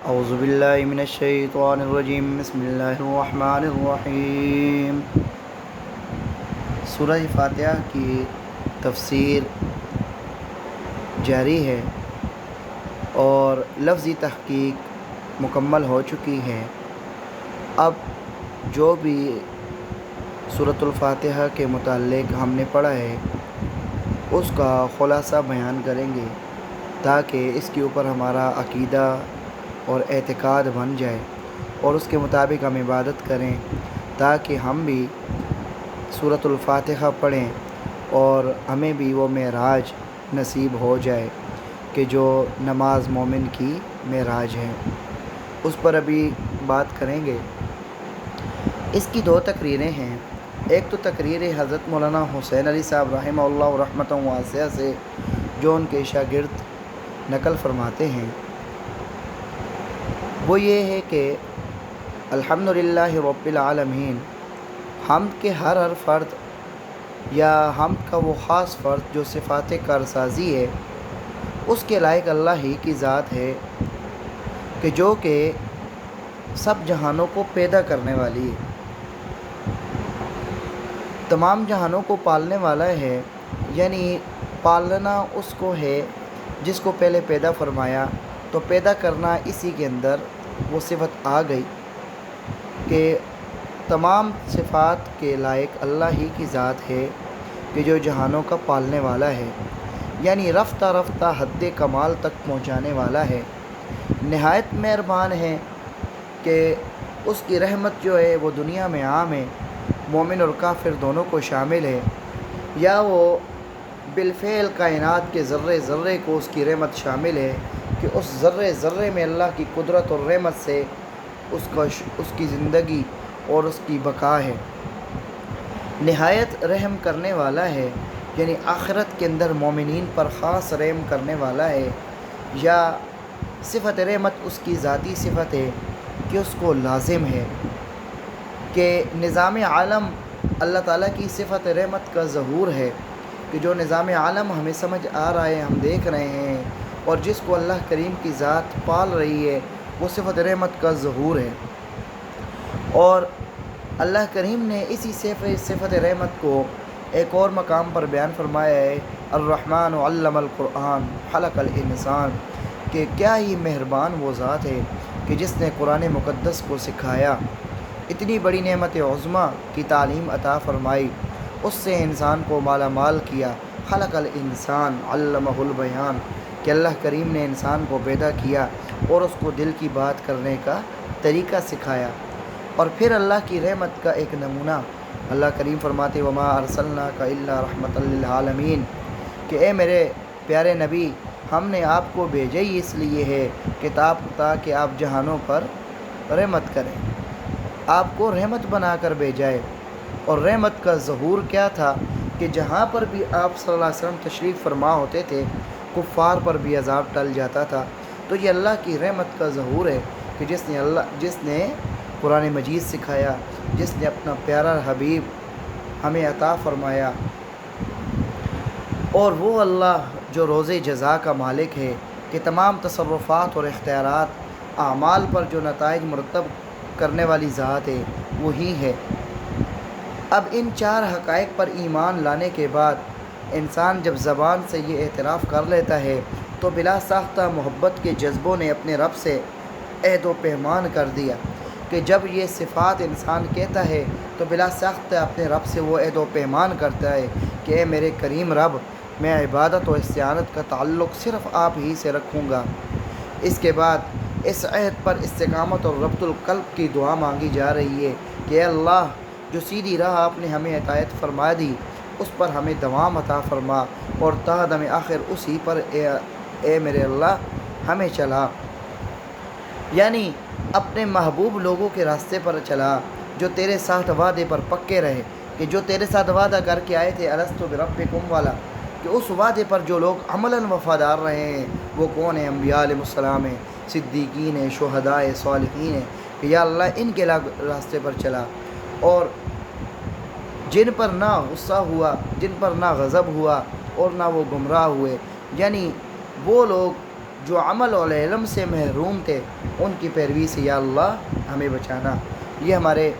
اعوذ باللہ من الشیطان الرجیم بسم اللہ الرحمن الرحیم۔ سورہ فاتحہ کی تفسیر جاری ہے اور لفظی تحقیق مکمل ہو چکی ہے۔ اب جو بھی سورۃ الفاتحہ کے متعلق ہم نے پڑھا ہے اس کا خلاصہ بیان کریں گے تاکہ اس کے اوپر ہمارا عقیدہ اور اعتقاد بن جائے اور اس کے مطابق ہم عبادت کریں، تاکہ ہم بھی سورۃ الفاتحہ پڑھیں اور ہمیں بھی وہ معراج نصیب ہو جائے کہ جو نماز مومن کی معراج ہے، اس پر ابھی بات کریں گے۔ اس کی دو تقریریں ہیں۔ ایک تو تقریر حضرت مولانا حسین علی صاحب رحمہ اللہ رحمۃ واسعہ سے جو ان کے شاگرد نقل فرماتے ہیں، وہ یہ ہے کہ الحمدللہ رب العالمین، حمد کے ہر فرد یا حمد کا وہ خاص فرد جو صفات کارسازی ہے، اس کے لائق اللہ ہی کی ذات ہے کہ جو کہ سب جہانوں کو پیدا کرنے والی ہے، تمام جہانوں کو پالنے والا ہے۔ یعنی پالنا اس کو ہے جس کو پہلے پیدا فرمایا، تو پیدا کرنا اسی کے اندر وہ صفت آ گئی کہ تمام صفات کے لائق اللہ ہی کی ذات ہے کہ جو جہانوں کا پالنے والا ہے، یعنی رفتہ رفتہ حد کمال تک پہنچانے والا ہے۔ نہایت مہربان ہے کہ اس کی رحمت جو ہے وہ دنیا میں عام ہے، مومن اور کافر دونوں کو شامل ہے، یا وہ بالفعل کائنات کے ذرے ذرے کو اس کی رحمت شامل ہے کہ اس ذرے ذرے میں اللہ کی قدرت اور رحمت سے اس کی زندگی اور اس کی بقا ہے۔ نہایت رحم کرنے والا ہے، یعنی آخرت کے اندر مومنین پر خاص رحم کرنے والا ہے، یا صفت رحمت اس کی ذاتی صفت ہے کہ اس کو لازم ہے کہ نظام عالم اللہ تعالیٰ کی صفت رحمت کا ظہور ہے کہ جو نظام عالم ہمیں سمجھ آ رہا ہے، ہم دیکھ رہے ہیں، اور جس کو اللہ کریم کی ذات پال رہی ہے، وہ صفت رحمت کا ظہور ہے۔ اور اللہ کریم نے اسی صفت رحمت کو ایک اور مقام پر بیان فرمایا ہے، الرحمن علم القرآن خلق الانسان، کہ کیا ہی مہربان وہ ذات ہے کہ جس نے قرآن مقدس کو سکھایا، اتنی بڑی نعمت عظمیٰ کی تعلیم عطا فرمائی، اس سے انسان کو مالا مال کیا۔ خلق الانسان علمہ البیان، کہ اللہ کریم نے انسان کو پیدا کیا اور اس کو دل کی بات کرنے کا طریقہ سکھایا۔ اور پھر اللہ کی رحمت کا ایک نمونہ اللہ کریم فرماتے وما ارسلناک الا رحمۃ للعالمین، کہ اے میرے پیارے نبی، ہم نے آپ کو بھیجا ہی اس لیے ہے کہ تاکہ آپ جہانوں پر رحمت کریں، آپ کو رحمت بنا کر بھیجا ہے۔ اور رحمت کا ظہور کیا تھا کہ جہاں پر بھی آپ صلی اللہ علیہ وسلم تشریف فرما ہوتے تھے، کفار پر بھی عذاب ٹل جاتا تھا۔ تو یہ اللہ کی رحمت کا ظہور ہے کہ جس نے قرآن مجید سکھایا، جس نے اپنا پیارا حبیب ہمیں عطا فرمایا، اور وہ اللہ جو روز جزا کا مالک ہے کہ تمام تصرفات اور اختیارات اعمال پر جو نتائج مرتب کرنے والی ذات ہے، وہی ہے۔ اب ان چار حقائق پر ایمان لانے کے بعد انسان جب زبان سے یہ اعتراف کر لیتا ہے تو بلا ساختہ محبت کے جذبوں نے اپنے رب سے عہد و پیمان کر دیا کہ جب یہ صفات انسان کہتا ہے تو بلا ساختہ اپنے رب سے وہ عہد و پیمان کرتا ہے کہ اے میرے کریم رب، میں عبادت و استعانت کا تعلق صرف آپ ہی سے رکھوں گا۔ اس کے بعد اس عہد پر استقامت اور ربط القلب کی دعا مانگی جا رہی ہے کہ اے اللہ، جو سیدھی راہ آپ نے ہمیں ہدایت فرما دی، اس پر ہمیں دوام عطا فرما اور تا دم آخر اسی پر اے میرے اللہ ہمیں چلا، یعنی اپنے محبوب لوگوں کے راستے پر چلا جو تیرے ساتھ وعدے پر پکے رہے، کہ جو تیرے ساتھ وعدہ کر کے آئے تھے الست بربکم والا، کہ اس وعدے پر جو لوگ عملاً وفادار رہے ہیں وہ کون ہیں؟ انبیاء علیہ السلام ہیں، صدیقین ہیں، شہداء ہیں، صالحین ہیں، کہ یا اللہ ان کے راستے پر چلا، اور جن پر نہ غصہ ہوا، جن پر نہ غضب ہوا اور نہ وہ گمراہ ہوئے، یعنی وہ لوگ جو عمل اور علم سے محروم تھے ان کی پیروی سے یا اللہ ہمیں بچانا۔ یہ ہمارے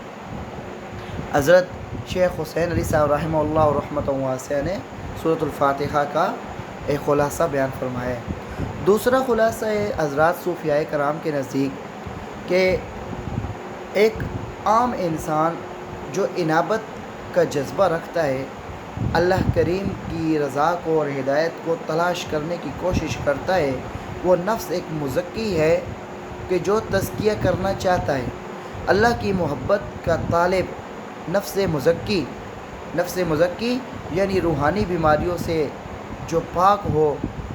حضرت شیخ حسین علی صاحب رحمہ اللہ و رحمۃ واسعہ نے سورۃ الفاتحہ کا ایک خلاصہ بیان فرمایا ہے۔ دوسرا خلاصہ ہے حضرات صوفیاء کرام کے نزدیک کہ ایک عام انسان جو انابت کا جذبہ رکھتا ہے، اللہ کریم کی رضا کو اور ہدایت کو تلاش کرنے کی کوشش کرتا ہے، وہ نفس ایک مزکی ہے کہ جو تزکیہ کرنا چاہتا ہے۔ اللہ کی محبت کا طالب نفس مزکی یعنی روحانی بیماریوں سے جو پاک ہو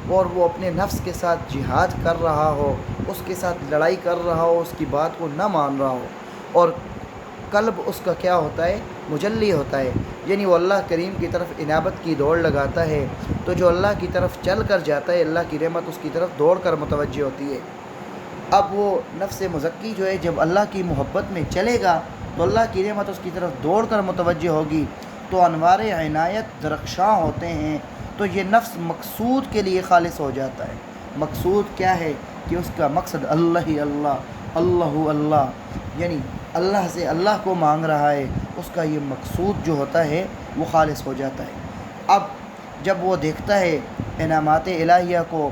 اور وہ اپنے نفس کے ساتھ جہاد کر رہا ہو، اس کے ساتھ لڑائی کر رہا ہو، اس کی بات کو نہ مان رہا ہو، اور قلب اس کا کیا ہوتا ہے؟ مجلی ہوتا ہے، یعنی وہ اللہ کریم کی طرف انابت کی دوڑ لگاتا ہے، تو جو اللہ کی طرف چل کر جاتا ہے اللہ کی رحمت اس کی طرف دوڑ کر متوجہ ہوتی ہے۔ اب وہ نفس مزکی جو ہے جب اللہ کی محبت میں چلے گا تو اللہ کی رحمت اس کی طرف دوڑ کر متوجہ ہوگی، تو انوار عنایت درخشاں ہوتے ہیں، تو یہ نفس مقصود کے لیے خالص ہو جاتا ہے۔ مقصود کیا ہے؟ کہ اس کا مقصد اللہ ہی اللہ، اللہ اللہ، یعنی اللہ سے اللہ کو مانگ رہا ہے، اس کا یہ مقصود جو ہوتا ہے وہ خالص ہو جاتا ہے۔ اب جب وہ دیکھتا ہے انعامات الہیہ کو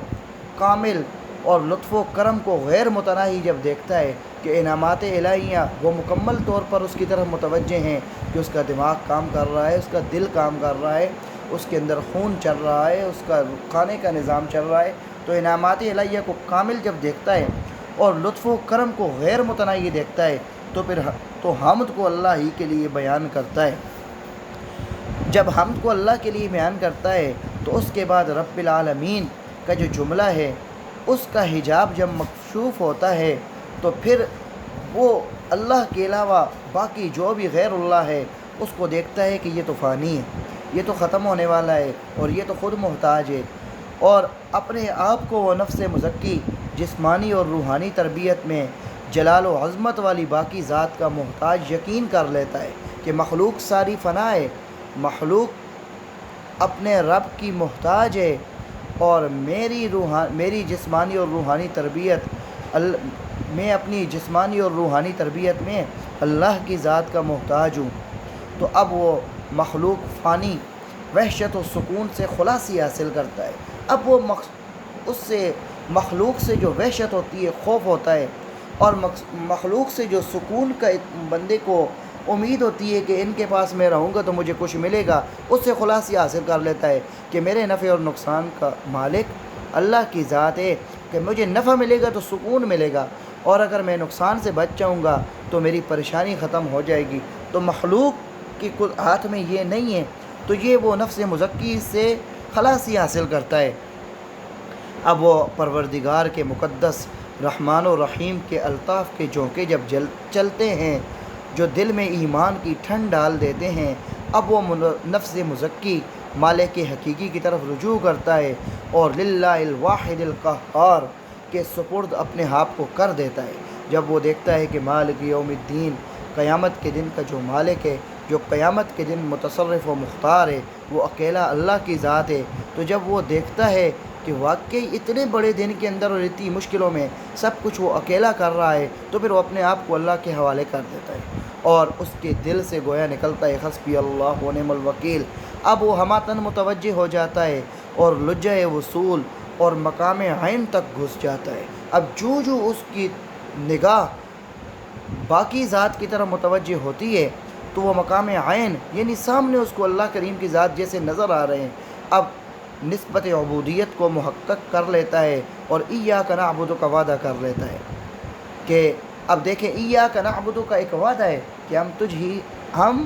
کامل اور لطف و کرم کو غیر متناہی جب دیکھتا ہے کہ انعامات الہیہ وہ مکمل طور پر اس کی طرف متوجہ ہیں، کہ اس کا دماغ کام کر رہا ہے، اس کا دل کام کر رہا ہے، اس کے اندر خون چل رہا ہے، اس کا کھانے کا نظام چل رہا ہے، تو انعامات الہیہ کو کامل جب دیکھتا ہے اور لطف و کرم کو غیر متناہی دیکھتا ہے تو پھر حمد کو اللہ ہی کے لیے بیان کرتا ہے۔ جب حمد کو اللہ کے لیے بیان کرتا ہے تو اس کے بعد رب العالمین کا جو جملہ ہے اس کا حجاب جب مکشوف ہوتا ہے تو پھر وہ اللہ کے علاوہ باقی جو بھی غیر اللہ ہے اس کو دیکھتا ہے کہ یہ تو فانی ہے، یہ تو ختم ہونے والا ہے، اور یہ تو خود محتاج ہے، اور اپنے آپ کو وہ نفس مزکی جسمانی اور روحانی تربیت میں جلال و عظمت والی باقی ذات کا محتاج یقین کر لیتا ہے کہ مخلوق ساری فنا ہے، مخلوق اپنے رب کی محتاج ہے، اور میری جسمانی اور روحانی تربیت میں اپنی جسمانی اور روحانی تربیت میں اللہ کی ذات کا محتاج ہوں۔ تو اب وہ مخلوق فانی وحشت و سکون سے خلاصی حاصل کرتا ہے۔ اب وہ اس سے مخلوق سے جو وحشت ہوتی ہے، خوف ہوتا ہے، اور مخلوق سے جو سکون کا بندے کو امید ہوتی ہے کہ ان کے پاس میں رہوں گا تو مجھے کچھ ملے گا، اس سے خلاصی حاصل کر لیتا ہے کہ میرے نفع اور نقصان کا مالک اللہ کی ذات ہے، کہ مجھے نفع ملے گا تو سکون ملے گا، اور اگر میں نقصان سے بچ جاؤں گا تو میری پریشانی ختم ہو جائے گی۔ تو مخلوق کے ہاتھ میں یہ نہیں ہے، تو یہ وہ نفس مزکی سے خلاصی حاصل کرتا ہے۔ اب وہ پروردگار کے مقدس رحمان و رحیم کے الطاف کے جھونکے جب چلتے ہیں جو دل میں ایمان کی ٹھنڈ ڈال دیتے ہیں، اب وہ نفس مزکی مالک حقیقی کی طرف رجوع کرتا ہے اور للہ الواحد القہار کے سپرد اپنے آپ کو کر دیتا ہے۔ جب وہ دیکھتا ہے کہ مالک یوم الدین، قیامت کے دن کا جو مالک ہے، جو قیامت کے دن متصرف و مختار ہے، وہ اکیلا اللہ کی ذات ہے، تو جب وہ دیکھتا ہے کہ واقعی اتنے بڑے دن کے اندر اور اتنی مشکلوں میں سب کچھ وہ اکیلا کر رہا ہے، تو پھر وہ اپنے آپ کو اللہ کے حوالے کر دیتا ہے، اور اس کے دل سے گویا نکلتا ہے حسبی اللہ و نعم الوکیل۔ اب وہ ہماتن متوجہ ہو جاتا ہے اور لجہ وصول اور مقام عین تک گھس جاتا ہے۔ اب جو اس کی نگاہ باقی ذات کی طرف متوجہ ہوتی ہے تو وہ مقام عین یعنی سامنے اس کو اللہ کریم کی ذات جیسے نظر آ رہے ہیں، اب نسبت عبودیت کو محقق کر لیتا ہے اور ایاک نعبد کا وعدہ کر لیتا ہے کہ اب دیکھیں ایاک نعبد کا ایک وعدہ ہے کہ ہم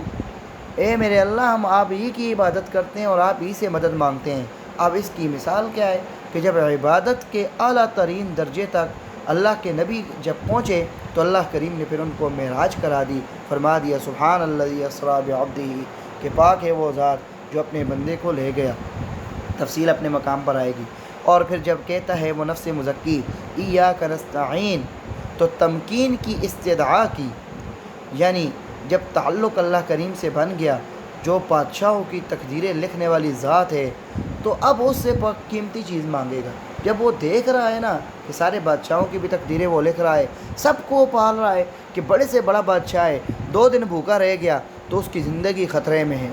اے میرے اللہ ہم آپ ہی کی عبادت کرتے ہیں اور آپ ہی سے مدد مانگتے ہیں۔ اب اس کی مثال کیا ہے کہ جب عبادت کے اعلیٰ ترین درجے تک اللہ کے نبی جب پہنچے تو اللہ کریم نے پھر ان کو معراج کرا دی، فرما دیا سبحان الذی اسریٰ بعبدہ، کہ پاک ہے وہ ذات جو اپنے بندے کو لے گیا۔ تفصیل اپنے مقام پر آئے گی۔ اور پھر جب کہتا ہے وہ نفس مزکی ایاک نستعین، تو تمکین کی استدعا کی، یعنی جب تعلق اللہ کریم سے بن گیا جو بادشاہوں کی تقدیریں لکھنے والی ذات ہے، تو اب اس سے قیمتی چیز مانگے گا جب وہ دیکھ رہا ہے نا کہ سارے بادشاہوں کی بھی تقدیریں وہ لکھ رہا ہے، سب کو پال رہا ہے کہ بڑے سے بڑا بادشاہ ہے، 2 دن بھوکا رہ گیا تو اس کی زندگی خطرے میں ہے،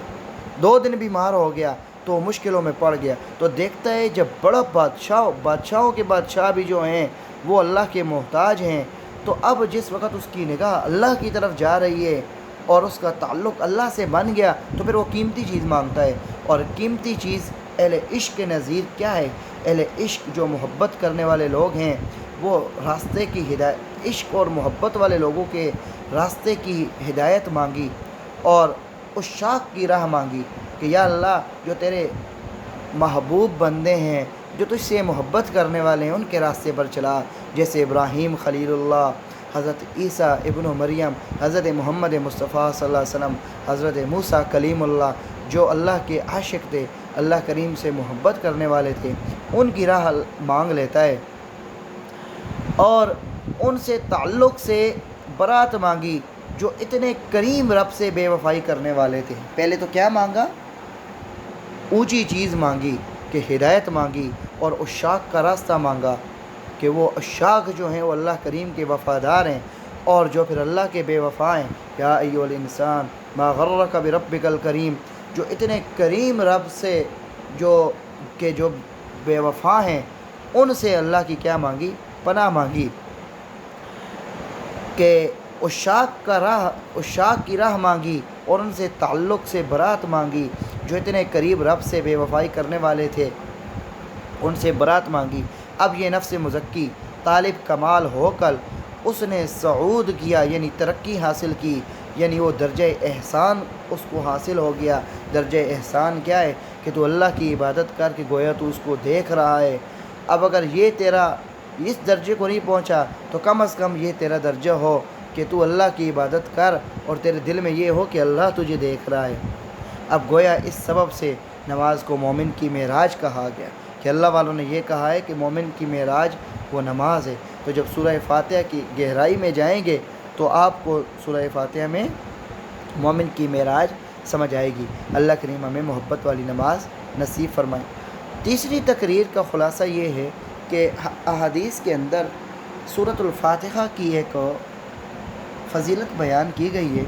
2 دن بیمار ہو گیا تو مشکلوں میں پڑ گیا، تو دیکھتا ہے جب بڑا بادشاہوں کے بادشاہ بھی جو ہیں وہ اللہ کے محتاج ہیں، تو اب جس وقت اس کی نگاہ اللہ کی طرف جا رہی ہے اور اس کا تعلق اللہ سے بن گیا، تو پھر وہ قیمتی چیز مانگتا ہے، اور قیمتی چیز اہل عشق کے نظیر کیا ہے؟ اہل عشق جو محبت کرنے والے لوگ ہیں وہ راستے کی ہدایت، عشق اور محبت والے لوگوں کے راستے کی ہدایت مانگی اور عشاق کی راہ مانگی کہ یا اللہ جو تیرے محبوب بندے ہیں، جو تجھ سے محبت کرنے والے ہیں، ان کے راستے پر چلا، جیسے ابراہیم خلیل اللہ، حضرت عیسیٰ ابن مریم، حضرت محمد مصطفیٰ صلی اللہ علیہ وسلم، حضرت موسیٰ کلیم اللہ، جو اللہ کے عاشق تھے، اللہ کریم سے محبت کرنے والے تھے، ان کی راہ مانگ لیتا ہے اور ان سے تعلق سے برات مانگی جو اتنے کریم رب سے بے وفائی کرنے والے تھے۔ پہلے تو کیا مانگا؟ اونچی چیز مانگی کہ ہدایت مانگی، اور عشاق کا راستہ مانگا کہ وہ عشاق جو ہیں وہ اللہ کریم کے وفادار ہیں، اور جو پھر اللہ کے بے وفا ہیں۔ یا ایھا الانسان ما غرک بربک الکریم، جو اتنے کریم رب سے جو بے وفا ہیں، ان سے اللہ کی کیا مانگی؟ پناہ مانگی کہ عشاق کی راہ مانگی اور ان سے تعلق سے برات مانگی، جو اتنے قریب رب سے بے وفائی کرنے والے تھے، ان سے برات مانگی۔ اب یہ نفس مزکی طالب کمال ہو کر اس نے صعود کیا، یعنی ترقی حاصل کی، یعنی وہ درجہ احسان اس کو حاصل ہو گیا۔ درجہ احسان کیا ہے؟ کہ تو اللہ کی عبادت کر کے گویا تو اس کو دیکھ رہا ہے۔ اب اگر یہ تیرا اس درجے کو نہیں پہنچا تو کم از کم یہ تیرا درجہ ہو کہ تو اللہ کی عبادت کر اور تیرے دل میں یہ ہو کہ اللہ تجھے دیکھ رہا ہے۔ اب گویا اس سبب سے نماز کو مومن کی معراج کہا گیا، کہ اللہ والوں نے یہ کہا ہے کہ مومن کی معراج وہ نماز ہے۔ تو جب سورہ فاتحہ کی گہرائی میں جائیں گے تو آپ کو سورہ فاتحہ میں مومن کی معراج سمجھ آئے گی۔ اللہ کریم ہمیں محبت والی نماز نصیب فرمائے۔ تیسری تقریر کا خلاصہ یہ ہے کہ احادیث کے اندر سورۃ الفاتحہ کی ایک فضیلت بیان کی گئی ہے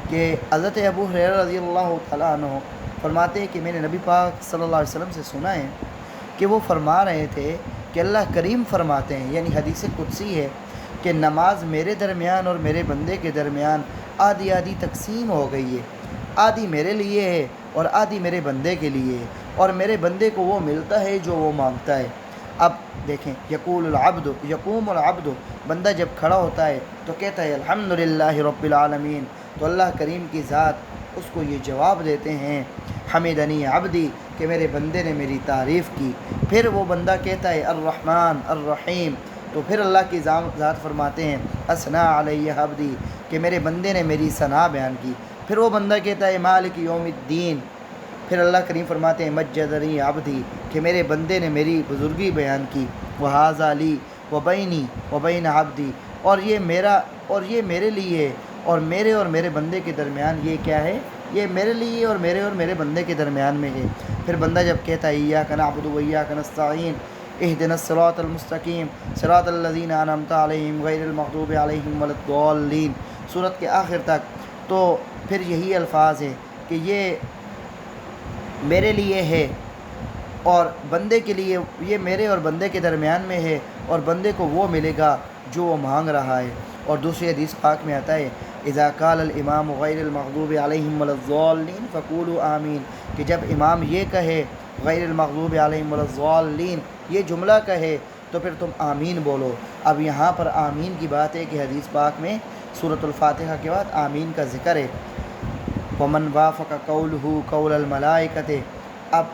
کہ حضرت ابو ہریرہ رضی اللہ تعالیٰ عنہ فرماتے ہیں کہ میں نے نبی پاک صلی اللہ علیہ وسلم سے سنا ہے کہ وہ فرما رہے تھے کہ اللہ کریم فرماتے ہیں، یعنی حدیث قدسی ہے کہ نماز میرے درمیان اور میرے بندے کے درمیان آدھی آدھی تقسیم ہو گئی ہے، آدھی میرے لیے ہے اور آدھی میرے بندے کے لیے ہے، اور میرے بندے کو وہ ملتا ہے جو وہ مانگتا ہے۔ اب دیکھیں، یقوم العبد، بندہ جب کھڑا ہوتا ہے تو کہتا ہے الحمدللہ رب العالمین، تو اللہ کریم کی ذات اس کو یہ جواب دیتے ہیں حمدنی عبدی، کہ میرے بندے نے میری تعریف کی۔ پھر وہ بندہ کہتا ہے الرحمن الرحیم، تو پھر اللہ کی ذات فرماتے ہیں اثنا علیہ عبدی، کہ میرے بندے نے میری ثنا بیان کی۔ پھر وہ بندہ کہتا ہے مالک یوم الدین، پھر اللہ کریم فرماتے ہیں مجدنی عبدی، کہ میرے بندے نے میری بزرگی بیان کی۔ وہذا لی وبینی وبین عبدی، اور یہ میرے لیے ہے اور میرے بندے کے درمیان یہ کیا ہے؟ یہ میرے لیے اور میرے بندے کے درمیان میں ہے۔ پھر بندہ جب کہتا ہے ایاک نعبد و ایاک نستعین اہدنا الصراط المستقیم صراط الذین انعمت علیہم غیر المغضوب علیہم ولا الضالین، سورت کے آخر تک، تو پھر یہی الفاظ ہے کہ یہ میرے لیے ہے اور بندے کے لیے، یہ میرے اور بندے کے درمیان میں ہے، اور بندے کو وہ ملے گا جو وہ مانگ رہا ہے۔ اور دوسری حدیث پاک میں آتا ہے اذا قال الامام غیر المغضوب علیہم ولا الضالین فقولوا آمین، کہ جب امام یہ کہے غیر المغضوب علیہم ولا الضالین، یہ جملہ کہے، تو پھر تم آمین بولو۔ اب یہاں پر آمین کی بات ہے کہ حدیث پاک میں سورۃ الفاتحہ کے بعد آمین کا ذکر ہے۔ ومن وافق قولہ قول الملائکۃ، اب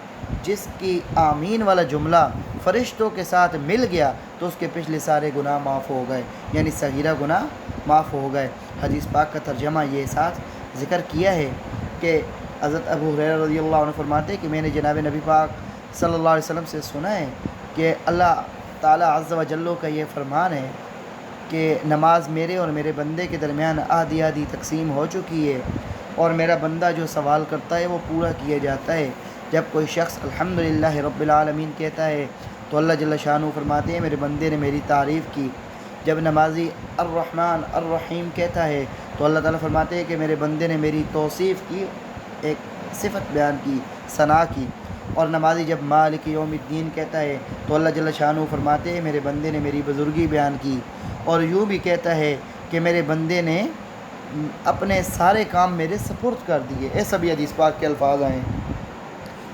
جس کی آمین والا جملہ فرشتوں کے ساتھ مل گیا تو اس کے پچھلے سارے گناہ معاف ہو گئے، یعنی صغیرہ گناہ معاف ہو گئے۔ حدیث پاک کا ترجمہ یہ ساتھ ذکر کیا ہے کہ حضرت ابو ہریرہ رضی اللہ عنہ فرماتے ہیں کہ میں نے جناب نبی پاک صلی اللہ علیہ وسلم سے سنا ہے کہ اللہ تعالیٰ عز و جل کا یہ فرمان ہے کہ نماز میرے اور میرے بندے کے درمیان آدھی آدھی تقسیم ہو چکی ہے، اور میرا بندہ جو سوال کرتا ہے وہ پورا کیا جاتا ہے۔ جب کوئی شخص الحمدللہ رب العالمین کہتا ہے تو اللہ جل شانہ فرماتے ہیں میرے بندے نے میری تعریف کی۔ جب نمازی الرحمن الرحیم کہتا ہے تو اللہ تعالیٰ فرماتے ہیں کہ میرے بندے نے میری توصیف کی، ایک صفت بیان کی، ثنا کی۔ اور نمازی جب مالک یوم الدین کہتا ہے تو اللہ جل شانہ فرماتے ہیں میرے بندے نے میری بزرگی بیان کی۔ اور یوں بھی کہتا ہے کہ میرے بندے نے اپنے سارے کام میرے سپرد کر دیے، ایسا بھی حدیث پاک کے الفاظ آئے ہیں۔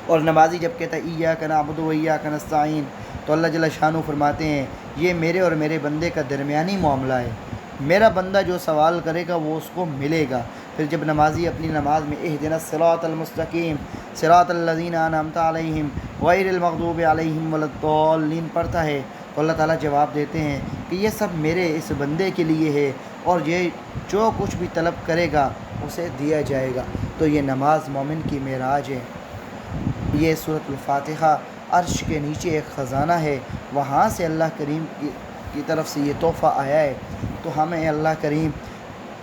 اور نمازی جب کہتا ہے ایاک نعبد و ایاک نستعین تو اللہ جل شانہ فرماتے ہیں یہ میرے اور میرے بندے کا درمیانی معاملہ ہے، میرا بندہ جو سوال کرے گا وہ اس کو ملے گا۔ پھر جب نمازی اپنی نماز میں اہدنا الصراط المستقیم صراط الذین انعمت علیہم غیر المغضوب علیہم ولا الضالین پڑھتا ہے تو اللہ تعالیٰ جواب دیتے ہیں کہ یہ سب میرے اس بندے کے لیے ہے اور یہ جو کچھ بھی طلب کرے گا اسے دیا جائے گا۔ تو یہ نماز مومن کی معراج ہے۔ یہ سورۃ الفاتحہ عرش کے نیچے ایک خزانہ ہے، وہاں سے اللہ کریم کی طرف سے یہ تحفہ آیا ہے۔ تو ہمیں اللہ کریم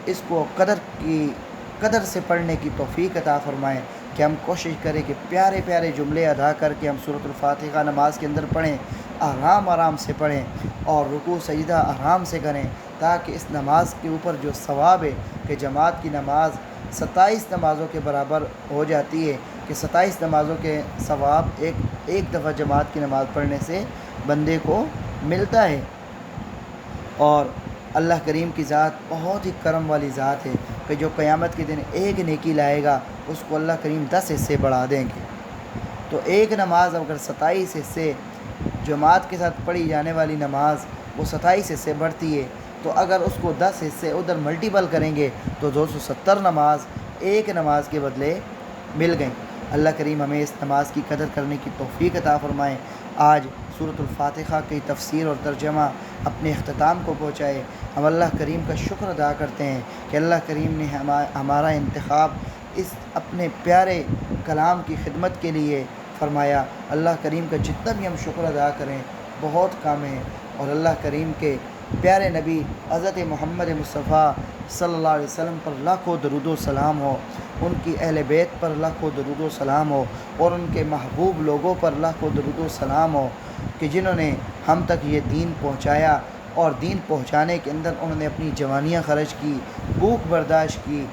اس کو قدر سے پڑھنے کی توفیق عطا فرمائیں کہ ہم کوشش کریں کہ پیارے پیارے جملے ادا کر کے ہم سورۃ الفاتحہ نماز کے اندر پڑھیں، آرام سے پڑھیں اور رکوع سجدہ آرام سے کریں، تاکہ اس نماز کے اوپر جو ثواب ہے کہ جماعت کی نماز 27 نمازوں کے برابر ہو جاتی ہے، کہ 27 نمازوں کے ثواب ایک دفعہ جماعت کی نماز پڑھنے سے بندے کو ملتا ہے۔ اور اللہ کریم کی ذات بہت ہی کرم والی ذات ہے کہ جو قیامت کے دن ایک نیکی لائے گا اس کو اللہ کریم 10 حصے بڑھا دیں گے۔ تو ایک نماز اگر 27 حصے جماعت کے ساتھ پڑھی جانے والی نماز وہ 27 حصے بڑھتی ہے، تو اگر اس کو 10 حصے ادھر ملٹیپل کریں گے تو 270 نماز ایک نماز کے بدلے مل گئیں۔ اللہ کریم ہمیں اس نماز کی قدر کرنے کی توفیق عطا فرمائیں۔ آج سورۃ الفاتحہ کی تفسیر اور ترجمہ اپنے اختتام کو پہنچائے۔ ہم اللہ کریم کا شکر ادا کرتے ہیں کہ اللہ کریم نے ہمارا انتخاب اس اپنے پیارے کلام کی خدمت کے لیے فرمایا۔ اللہ کریم کا جتنا بھی ہم شکر ادا کریں بہت کم ہے، اور اللہ کریم کے پیارے نبی حضرت محمد مصطفیٰ صلی اللہ علیہ وسلم پر لاکھوں درود و سلام ہو، ان کی اہل بیت پر لاکھوں درود و سلام ہو، اور ان کے محبوب لوگوں پر لاکھوں درود و سلام ہو کہ جنہوں نے ہم تک یہ دین پہنچایا، اور دین پہنچانے کے اندر انہوں نے اپنی جوانیاں خرچ کی، بھوک برداشت کی،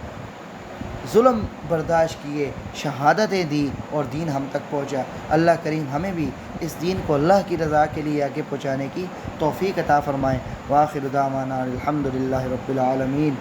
ظلم برداشت کیے، شہادتیں دی اور دین ہم تک پہنچا۔ اللہ کریم ہمیں بھی اس دین کو اللہ کی رضا کے لیے آگے پہنچانے کی توفیق عطا فرمائیں۔ وآخر دعوانا الحمدللہ رب العالمین۔